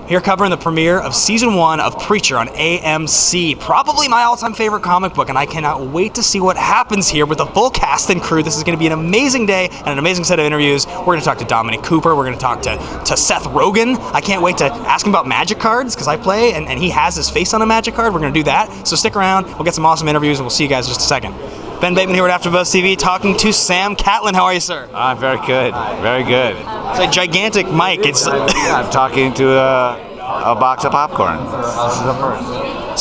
Here covering the premiere of Season 1 of Preacher on AMC. Probably my all-time favorite comic book, and I cannot wait to see what happens here with the full cast and crew. This is going to be an amazing day and an amazing set of interviews. We're going to talk to Dominic Cooper. We're going to talk to Seth Rogen. I can't wait to ask him about magic cards, because I play, and he has his face on a magic card. We're going to do that. So stick around. We'll get some awesome interviews, and we'll see you guys in just a second. Ben Bateman here at AfterBuzz TV, talking to Sam Catlin. How are you, sir? I'm very good. Very good. It's a gigantic mic. It's I'm talking to a box of popcorn. This is the first.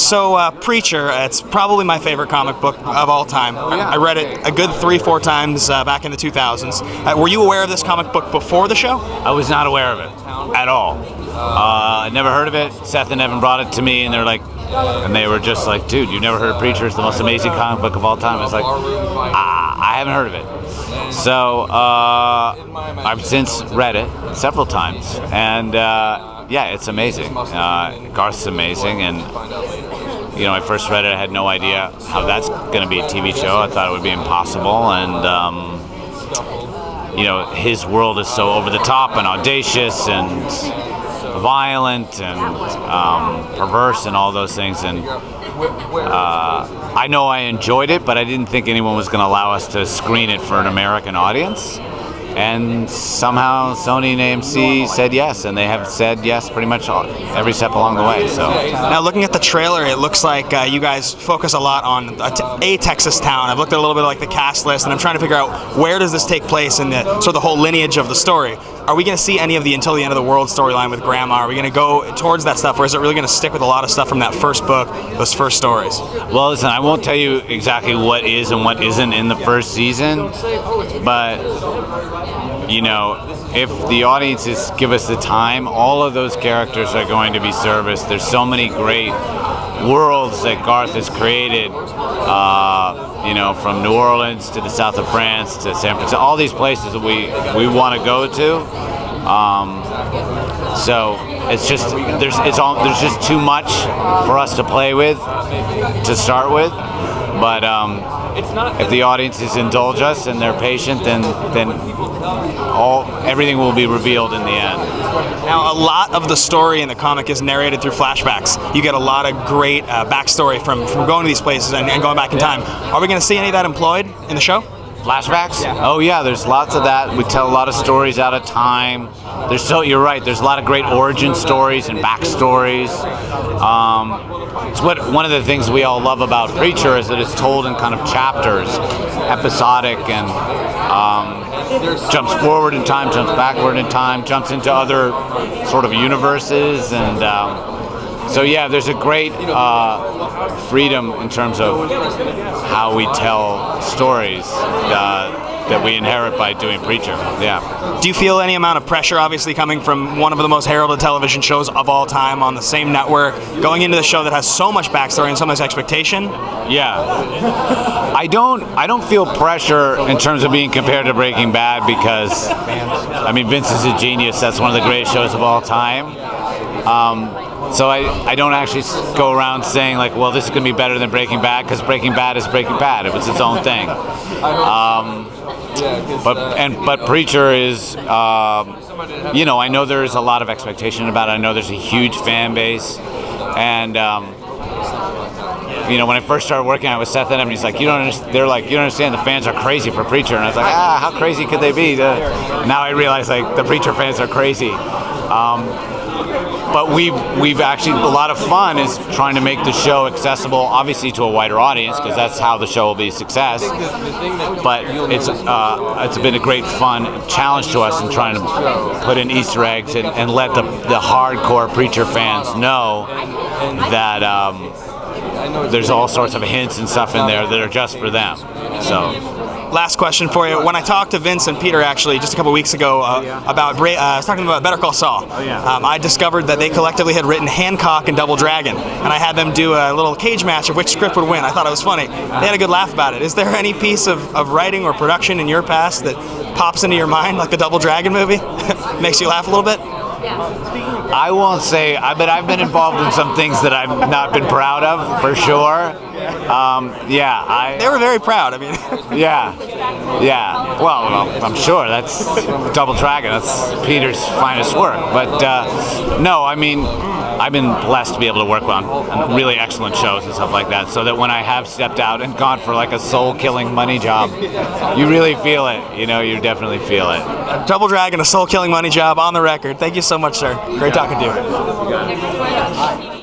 So, Preacher, it's probably my favorite comic book of all time. I read it a good 3-4 times back in the 2000s. Were you aware of this comic book before the show? I was not aware of it at all. I'd never heard of it. Seth and Evan brought it to me, and they were just like, dude, you've never heard of Preacher? It's the most amazing comic book of all time. I was like, I haven't heard of it. So I've since read it several times, and yeah, it's amazing. Garth's amazing, and I first read it, I had no idea how that's going to be a TV show. I thought it would be impossible, and his world is so over the top and audacious and violent and perverse and all those things, and I know I enjoyed it, but I didn't think anyone was going to allow us to screen it for an American audience. And somehow Sony and AMC said yes, and they have said yes pretty much every step along the way. So now, looking at the trailer, it looks like you guys focus a lot on a Texas town. I've looked at a little bit of like the cast list, and I'm trying to figure out where does this take place in the sort of the whole lineage of the story. Are we going to see any of the Until the End of the World storyline with Grandma? Are we going to go towards that stuff, or is it really going to stick with a lot of stuff from that first book, those first stories? Well, listen, I won't tell you exactly what is and what isn't in the first season, but if the audiences give us the time, all of those characters are going to be serviced. There's so many great worlds that Garth has created, from New Orleans to the south of France to San Francisco, all these places that we want to go to. So it's just there's just too much for us to play with to start with, but if the audiences indulge us and they're patient, then everything will be revealed in the end. Now, a lot of the story in the comic is narrated through flashbacks. You get a lot of great backstory from going to these places and going back in time. Are we going to see any of that employed in the show? Flashbacks? Yeah. Oh yeah, there's lots of that. We tell a lot of stories out of time. You're right, there's a lot of great origin stories and backstories. It's one of the things we all love about Preacher is that it's told in kind of chapters, episodic, and jumps forward in time, jumps backward in time, jumps into other sort of universes, and so yeah, there's a great freedom in terms of how we tell stories that we inherit by doing Preacher. Yeah. Do you feel any amount of pressure, obviously coming from one of the most heralded television shows of all time on the same network, going into the show that has so much backstory and so much expectation? Yeah. I don't feel pressure in terms of being compared to Breaking Bad, because Vince is a genius. That's one of the greatest shows of all time. So I don't actually go around saying like, well, this is going to be better than Breaking Bad, because Breaking Bad is Breaking Bad. It was its own thing. But Preacher is, I know there's a lot of expectation about it. I know there's a huge fan base, and when I first started working on it with Seth and Evan, he's like, you don't understand, the fans are crazy for Preacher, and I was like, how crazy could they be? Now I realize like the Preacher fans are crazy. But we've actually, a lot of fun is trying to make the show accessible, obviously to a wider audience, because that's how the show will be a success. But it's been a great fun challenge to us in trying to put in Easter eggs and let the hardcore Preacher fans know that there's all sorts of hints and stuff in there that are just for them. So. Last question for you. When I talked to Vince and Peter actually just a couple weeks ago about, I was talking about Better Call Saul. I discovered that they collectively had written Hancock and Double Dragon, and I had them do a little cage match of which script would win. I thought it was funny. They had a good laugh about it. Is there any piece of writing or production in your past that pops into your mind, like the Double Dragon movie? Makes you laugh a little bit? I won't say, but I've been involved in some things that I've not been proud of, for sure. They were very proud. I mean, yeah. Well, I'm sure that's Double Dragon. That's Peter's finest work. But no, I mean, I've been blessed to be able to work on really excellent shows and stuff like that. So that when I have stepped out and gone for like a soul-killing money job, you really feel it. You know, you definitely feel it. Double Dragon, a soul-killing money job on the record. Thank you so much, sir. Great talking to you.